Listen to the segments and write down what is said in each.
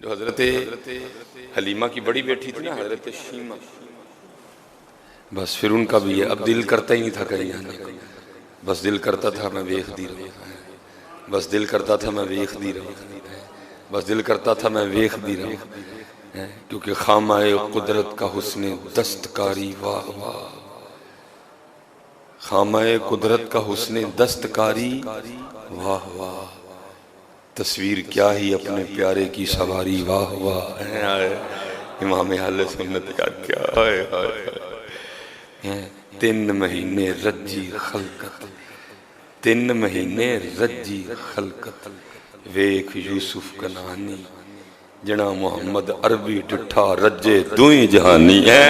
जो हजरत हलीमा की बड़ी बेटी थी ना हजरत शीमा, बस फिर उनका भी है। अब दिल करता ही नहीं था कहीं जाने को, बस दिल करता था मैं वेखदी रहूं, बस दिल करता था मैं वेखदी रहूं, बस दिल करता था मैं वेखदी रहूं, क्योंकि खामाए कुदरत का हुस्ने दस्तकारी वाह वाह, खामाए कुदरत का हुस्ने दस्तकारी वाह वाह, तस्वीर क्या ही अपने प्यारे की सवारी वाह वाह। इमाम अहले सुन्नत का क्या है। 3 महीने रज्जी खलकत, 3 महीने रज्जी खलकत, वेख यूसुफ कनानी, जना मोहम्मद अरबी डिठा रज्जे दुई जहानी है।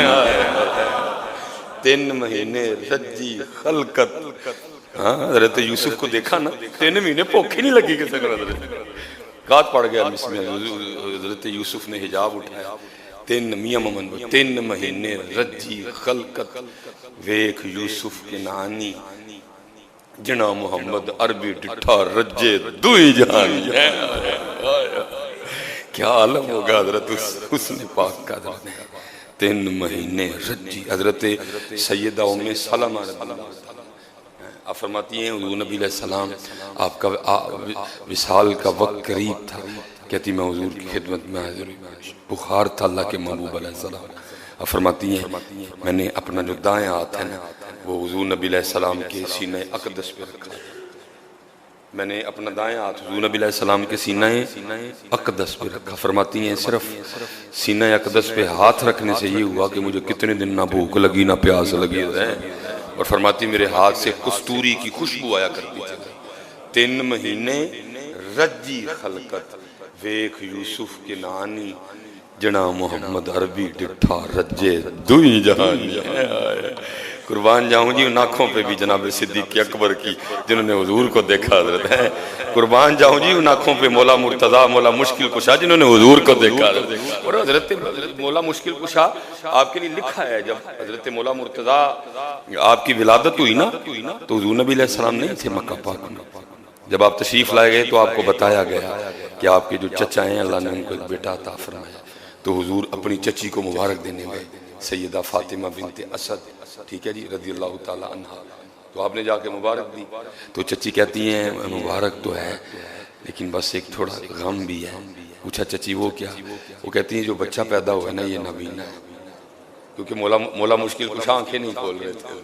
3 महीने रज्जी खलकत। हाँ हजरत यूसुफ को देखा ना, 3 महीने भूख ही नहीं लगी किसी को, गात पड़ गया इसमें। हजरत यूसुफ ने हिजाब उठाया, 3 मियां मोमन 3 महीने रज्जी खलकत, वेख यूसुफ के नानी, जना मोहम्मद अरबी डिठा रज्जे दुई जहानी है। क्या आलम होगा हजरत हुस्न पाक का। 3 महीने रज्जी। हजरत सैयदा उम्मे सलमा आप फरमाती हैं हुजूर नबी अलैहिस्सलाम आपका विसाल का वक्त करीब था, कहती मैं हुजूर की खिदमत में हाजिर हुई, बुखार था अल्लाह के महबूब अलैहिस्सलाम। आप फरमाती हैं मैंने अपना जो दाएं हाथ है ना वो हुजूर नबी अलैहिस्सलाम के सीने अक़दस पे रखा, मैंने अपना दाएं हाथ हुजूर नबी अलैहिस्सलाम के सीने अक़दस पे रखा। फरमाती हैं सिर्फ सीने अक़दस पे हाथ रखने से ये हुआ कि मुझे कितने दिन ना भूख लगी ना प्यास लगी है। और फरमाती मेरे हाथ से कस्तूरी की खुशबू आया करती थी। 3 महीने रज्जी खलकत, वेख यूसुफ के नानी, जना मोहम्मद अरबी डिठा रज्जे दुई जहानी। कुर्बान जाऊं जी उन आँखों पे भी जनाब सिद्दीक़ अकबर की जिन्होंने हुजूर को देखा हजरत है। कुर्बान जाऊं जी उन आँखों पे मौला मुर्तज़ा मौला मुश्किल कुशा जिन्होंने हुजूर को देखा। और हजरत मौला मुश्किल कुशा आपके लिए लिखा है, जब हजरत मौला मुर्तज़ा आपकी विलादत हुई ना तो हुजूर नबी अलैहिस्सलाम नहीं थे मक्का पाक में। जब आप तशरीफ लाए गए तो आपको बताया गया कि आपके जो चचा हैं अल्लाह ने उनको एक बेटा अता फरमाया। तो हुजूर अपनी चची को मुबारक देने गए, सैयदा फातिमा बिनते असद, ठीक है जी रज़ी अल्लाह ताला अन्हा। तो आपने जाके मुबारक दी तो चची कहती हैं मुबारक तो है लेकिन बस एक थोड़ा गम भी है। पूछा चची वो क्या? वो कहती हैं जो बच्चा पैदा हुआ है ना ये नबीना है, क्योंकि मौला मुश्किल कुछ आंखें नहीं खोल रहे थे,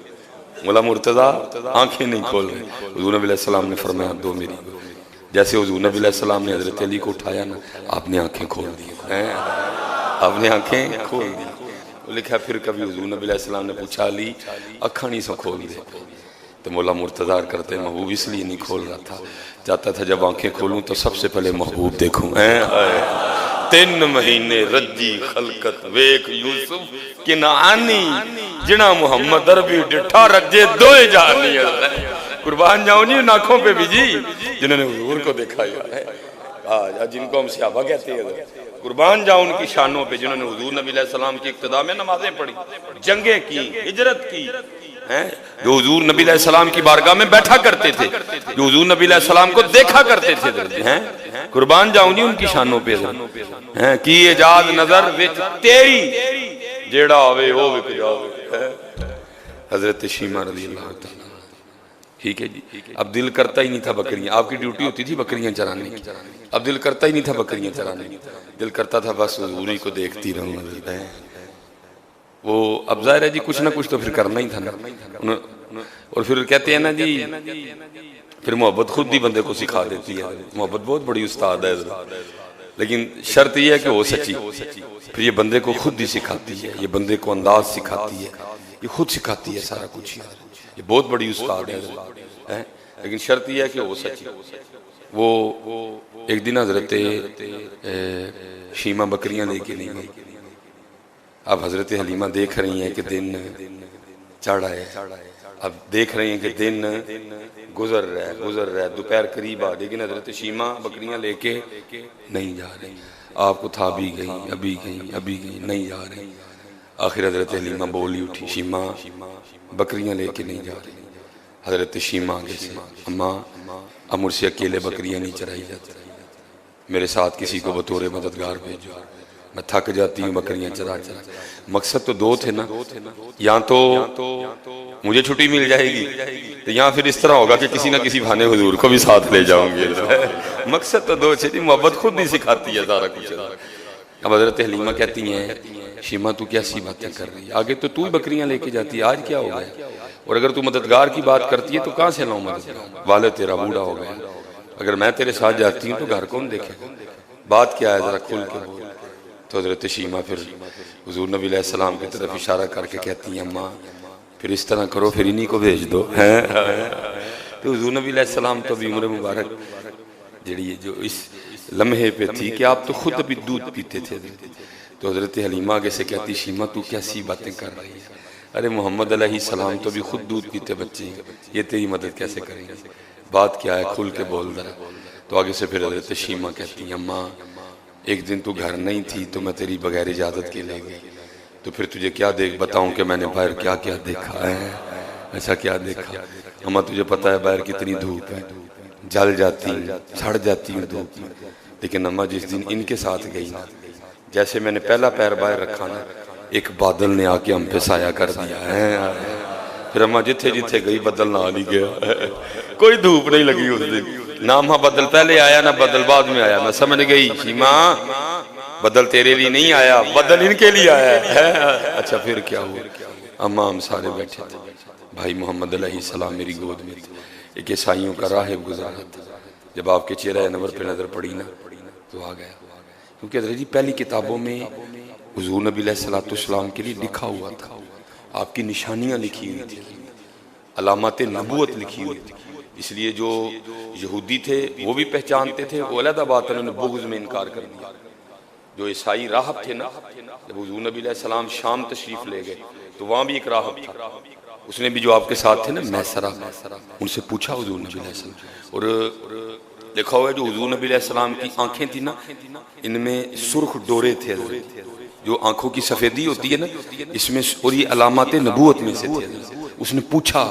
मौला मुर्तज़ा आंखें नहीं खोल रहे। हुजूर नबी अलैहिस्सलाम ने फरमाया दो मेरी। जैसे हुजूर नबी अलैहिस्सलाम ने हजरत अली को उठाया ना आपने आंखें खोल दी, आपने आंखें खोल दी। लिखा फिर कभी हुजूर नबी अलैहिस्सलाम ने पूछा अली अखा नहीं सो खोल दे, तो मौला मुर्तज़ा करते महबूब इसलिए नहीं खोल रहा था, चाहता था जब आंखें खोलूं तो सबसे पहले महबूब देखूं। 3 महीने रज्जी खलकत, वेख यूसुफ किनानी, जिना मोहम्मद अरबी डिठा रज्जे दोए जानी। कुर्बान जाऊं जी उन आंखों पे भी जी जिन्होंने हुजूर को देखा है, आज जिनको हम सहाबा कहते हैं। कुर्बान जाऊं उनकी शानों पे जिन्होंने हुजूर नबी अलैहिस्सलाम की इक्तदा में नमाजें पढ़ी, जंगें की, हिजरत की, हैं जो हुजूर नबी अलैहिस्सलाम की बारगाह में बैठा करते थे, जो हुजूर नबी अलैहिस्सलाम को देखा करते थे। हैं कुर्बान जाऊं जी उनकी शानों पे हैं की इजाद नजर विच तेरी जेड़ा आवे ओ विक जावे। हजरत शीमा रज़ी अल्लाह तआला, ठीक है जी। अब दिल करता ही नहीं था बकरियां, आपकी ड्यूटी होती थी बकरियां चराने की, अब दिल करता ही नहीं था बकरियां चराने की, दिल करता था बस हुजूर ही को देखती रहूं। वो अब जाहिर है जी कुछ ना कुछ तो फिर करना ही था ना। और फिर कहते हैं ना जी फिर मोहब्बत खुद ही बंदे को सिखा देती है। मोहब्बत बहुत बड़ी उस्ताद है, लेकिन शर्त यह है कि वो सच्ची। फिर ये बंदे को खुद ही सिखाती है, ये बंदे को अंदाज सिखाती है, ये खुद सिखाती है सारा कुछ। ये बहुत बड़ी उस्ताद है, लेकिन शर्त यह है कि वो सच्ची। वो एक दिन हजरत शीमा बकरियां लेके नहीं गई। अब हजरत हलीमा देख रही हैं कि दिन चढ़ आए, अब देख रही हैं कि दिन गुजर रहा है, दोपहर करीब आ, लेकिन हजरत शीमा बकरियां लेके नहीं जा रही। आपको था अभी गई नहीं जा रही। आखिर हजरत हलीमा बोली उठी शीमा बकरियां लेके नहीं जा रही। हजरत शीमा आगे से अम्मा अब मुझसे अकेले बकरियां नहीं चराई जाती, मेरे साथ किसी को बतौर मददगार भेजो, मैं थक जाती हूँ बकरियां चरा चरा। मकसद तो दो थे ना, या तो मुझे छुट्टी मिल जाएगी, तो या फिर इस तरह होगा कि किसी ना किसी बहाने हुजूर को भी साथ ले जाऊंगे। मकसद तो दो थे, मोहब्बत खुद नहीं सिखाती है सारा कुछ। अब हजरत हलीमा कहती हैं, शीमा तू कैसी बातें कर रही है, आगे तो तू ही बकरियां लेके जाती है, आज क्या हो गया? और अगर तू मददगार की बात करती है तो कहाँ से लाऊं मददगार? वाले तेरा बूढ़ा हो गया, अगर मैं तेरे साथ जाती हूँ तो घर कौन देखेगा? बात क्या है, जरा खुल के बोल। तो हजरत शीमा फिर हुजूर नबी अलैहिस्सलाम की तरफ इशारा करके कहती हैं, अम्मा फिर इस तरह करो, फिर इन्हीं को भेज दो। हैं तो हुजूर नबी अलैहिस्सलाम तो भी उम्र मुबारक जड़ी जो इस लम्हे पे थी कि आप तो खुद अभी दूध पीते थे। तो हजरत हलीमा आगे से कहती, शीमा तू कैसी बातें कर रही है? अरे मोहम्मद अलैहिस्सलाम तो भी खुद दूध पीते बच्चे हैं, ये तेरी मदद कैसे करेंगे? बात क्या है, खुल के बोल जरा। तो आगे से फिर हजरत शीमा कहती हैं, अम्मा एक दिन तू घर नहीं थी तो मैं तेरी बगैर इजाज़त के ले गई, तो फिर तुझे क्या देख बताऊं कि मैंने बाहर क्या क्या देखा है? ऐसा क्या देखा? अम्मा तुझे पता है बाहर कितनी धूप है, जल जाती सड़ जाती हूँ धूप में, लेकिन अम्मा जिस दिन इनके साथ गई ना, जैसे मैंने पहला पैर बाहर रखा ना, एक बादल ने आके हम पे साया कर दिया है। फिर अम्मा जिथे जिथे गई बदल ना ही गया, कोई धूप नहीं लगी उस दिन, ना अम्मा बदल पहले आया ना बदल बाद में आया। मैं समझ गई शीमा बदल तेरे लिए नहीं आया, बदल इनके लिए आया है। अच्छा फिर क्या हुआ? अम्मा हम सारे बैठे थे, भाई मोहम्मद अलैहिस्सलाम मेरी गोद में थे, एक ईसाइयों का राहिब गुजारा था। जब आपके चेहरे अनवर पे नजर पड़ी ना तो आ गया, क्योंकि हज़रत जी पहली किताबों में हुजूर नबी अलैहिस्सलाम के लिए लिखा हुआ था, आपकी निशानियां लिखी हुई थी, अलामत नबूवत लिखी हुई थी। इसलिए जो यहूदी थे वो भी पहचानते थे, वो अलग बात उन्होंने बुग़्ज़ में इनकार कर दिया। जो ईसाई राहब थे ना, जब हुजूर नबी अलैहिस्सलाम शाम तशरीफ ले गए तो वहाँ भी एक राहब था, उसने भी जो आपके साथ थे ना मैसरा, उनसे पूछा हुजूर नबी अलैहिस्सलाम, और देखा हुआ है जो हुजूर नबी अलैहिस्सलाम की आंखें थी ना, इनमें सुर्ख डोरे थे, जो आंखों की सफेदी होती है ना इसमें, और ये अलामत नबूवत में से थे। उसने पूछा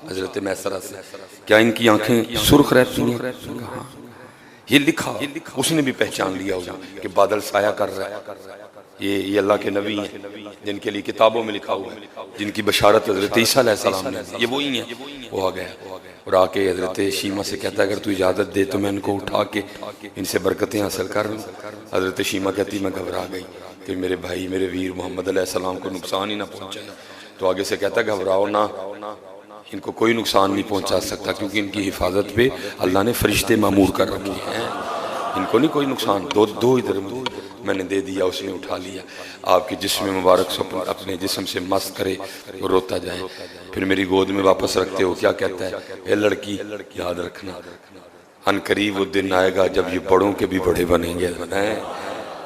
हजरत मैसरा से, क्या इनकी आंखें सुर्ख रहती हैं? हाँ। ये लिखा, उसने भी पहचान लिया कि बादल साया कर रहा है, ये अल्लाह के नबी हैं जिनके लिए किताबों में लिखा हुआ है, जिनकी बशारत हजरत ईसा अलैहिस्सलाम ने, ये वही हैं। वो आ गया और आके हजरत शीमा से कहता है, अगर तू इजाज़त दे तो मैं इनको उठा के इनसे बरकतें हासिल कर लूँ। हजरत शीमा कहती, मैं घबरा गई कि मेरे भाई मेरे वीर मोहम्मद अलैहिस्सलाम को नुकसान ही ना पहुँचे। तो आगे से कहता, घबराओ ना, इनको कोई नुकसान नहीं पहुँचा सकता, क्योंकि इनकी हिफाजत पे अल्लाह ने फरिश्ते मामूर कर रखे हैं, इनको नहीं कोई नुकसान। दो इधर मैंने दे दिया, उसने उठा लिया, आपके जिस्म मुबारक से अपने जिस्म से मस्त करे और रोता जाए, फिर मेरी गोद में वापस रखते हो। क्या कहता है, ए लड़की याद रखना, अन करीब वो दिन आएगा जब ये बड़ों के भी बड़े बनेंगे।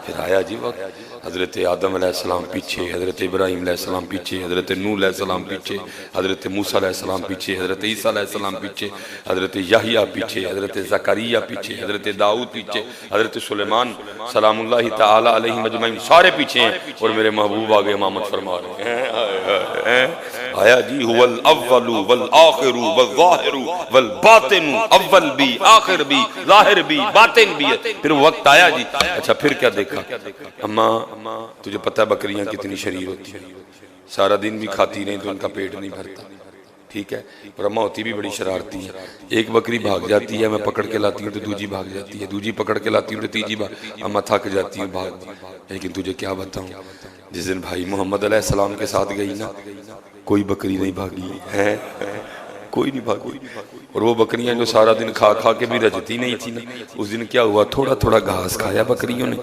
फिर आया जी वक्त, हज़रत आदम अलैहिस्सलाम पीछे, हज़रत इब्राहीम अलैहिस्सलाम पीछे, हज़रत नूह अलैहिस्सलाम पीछे, हज़रत मूसा अलैहिस्सलाम पीछे, हज़रत ईसा अलैहिस्सलाम पीछे, हज़रत याहिया पीछे, हज़रत ज़करिया पीछे, हज़रत दाऊद पीछे, हज़रत सुलेमान सलामुल्लाहि तआला अलैहि मजमईन सारे पीछे हैं, और मेरे महबूब आगे इमामत फरमा रहे हैं। आया जी, हुवल अव्वलु वल आखिरु वल ज़ाहिरु वल बातिनु, अव्वल भी आखिर भी ज़ाहिर भी बातिन भी है। फिर वक्त आया जी। अच्छा फिर क्या देखा? अम्मा तुझे पता है बकरियां कितनी शरीर होती है, सारा दिन भी खाती नहीं तो उनका पेट नहीं भरता, ठीक है। और अम्मा होती भी बड़ी शरारती है, एक बकरी भाग जाती है, मैं पकड़ के लाती हूँ तो दूजी भाग जाती है, दूजी पकड़ के लाती हूँ तो तीजी भाग, अम्मा थक जाती हूँ भाग। लेकिन तुझे क्या बताऊँ, जिस दिन भाई मोहम्मद अलैहिस्सलाम के साथ गई ना, कोई बकरी नहीं भागी है, कोई नहीं भागी। और वो बकरियां जो सारा दिन खा खा के भी रजती नहीं थी ना, उस दिन क्या हुआ, थोड़ा थोड़ा घास खाया बकरियों ने,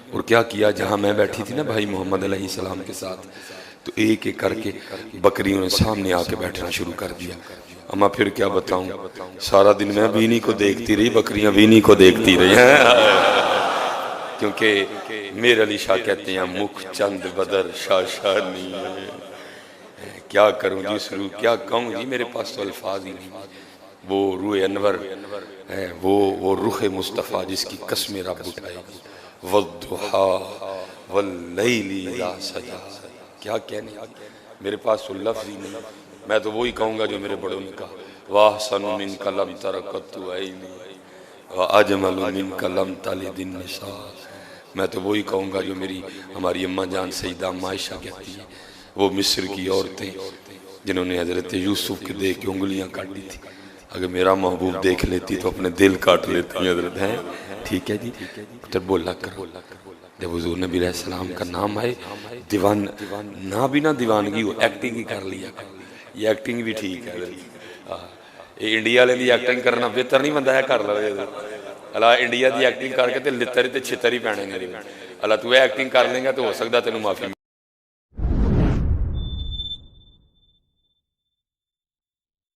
और क्या किया, जहां मैं बैठी थी ना भाई मोहम्मद अलैहिस्सलाम के साथ, तो एक एक करके बकरियों ने सामने आके बैठना शुरू कर दिया। अम्मा फिर क्या बताऊं, सारा दिन मैं बीनी को देखती रही, बकरियां बीनी को देखती रही हैं। क्योंकि मेरे अली शाह कहते हैं, मुख चंद बदर शाशानी, क्या करूं जी शुरू, क्या कहूँ जी, मेरे पास तो अल्फाज ही नहीं। वो रूह अनवर है, वो रुख मुस्तफ़ा जिसकी कसमें रब उठाएगी, वद्दुहा वल्लैली इज़ा सजा, क्या कहने, मेरे पास तो लफ्ज़ ही नहीं। मैं तो वही कहूँगा जो मेरे बड़ों ने कहा, वाह सनु मिनका लब तरकतु ऐनी, अजमल मिनका लम तलिदिन निसा। मैं तो वही कहूँगा जो मेरी हमारी अम्मा जान सईदा अम्मा आयशा कहती है, वो मिस्र की औरतें जिन्होंने हजरत यूसुफ के देख के उंगलियां काटी थी, अगर मेरा महबूब देख लेती तो अपने दिल काट लेती हजरत हैं। ठीक है जी, तो बोला करो। जब हुजूर नबी अलैहिस्सलाम का नाम आए, दीवान ना बिना दीवानगी हो एक्टिंग ही कर लिया। ये एक्टिंग भी ठीक है, ये इंडिया वाले की एक्टिंग करना बेहतर नहीं बनता है, कर लवे अला इंडिया की एक्टिंग करके तो लितर ते छितर ही पैने। अला तू एक्टिंग कर लेंगा तो हो सकता तेन माफी